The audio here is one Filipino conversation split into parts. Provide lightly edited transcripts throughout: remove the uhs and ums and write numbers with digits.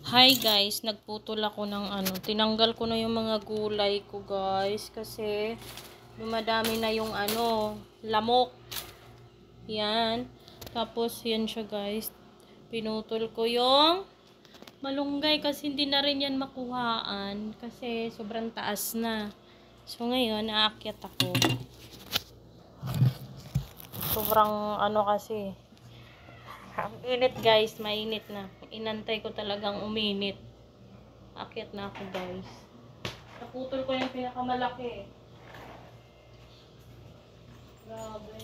Hi guys, nagputol ako ng tinanggal ko na yung mga gulay ko guys kasi dumadami na yung lamok. Yan. Tapos yan siya guys. Pinutol ko yung malunggay kasi hindi na rin yan makuhaan kasi sobrang taas na. So ngayon, aakyat ako. Sobrang kasi. Ang init guys, mainit na. Inantay ko talagang uminit. Akyat na ako guys. Naputol ko yung pinakamalaki. Grabe.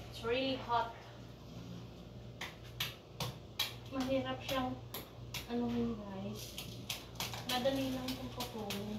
It's really hot. Mahirap siyang guys. Madali lang itong putulin.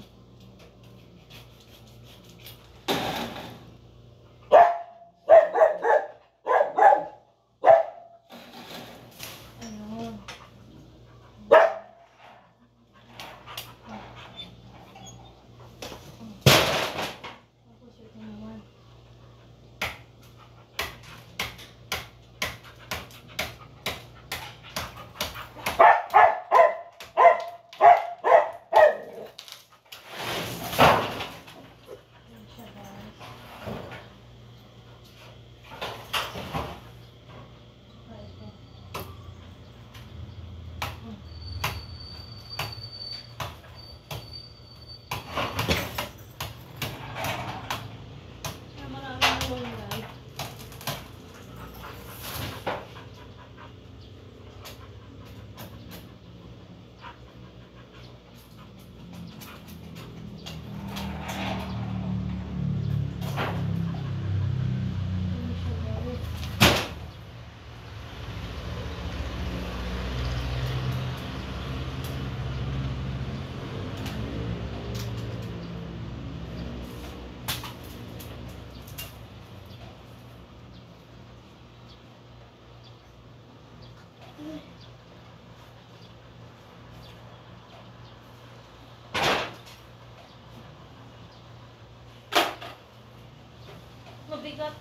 Mabigat.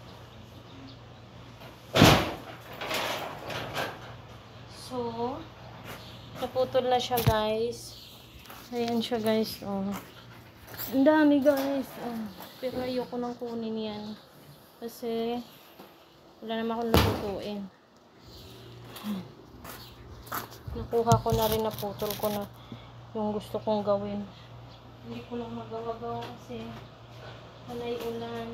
So, naputol na siya guys. Ayan siya guys. Oh. Ang dami guys. Oh. Pero ayoko nang kunin yan. Kasi wala naman akong lutuin. Nakuha ko na rin, naputol ko na yung gusto kong gawin. Hindi ko lang magawa kasi malay ulan.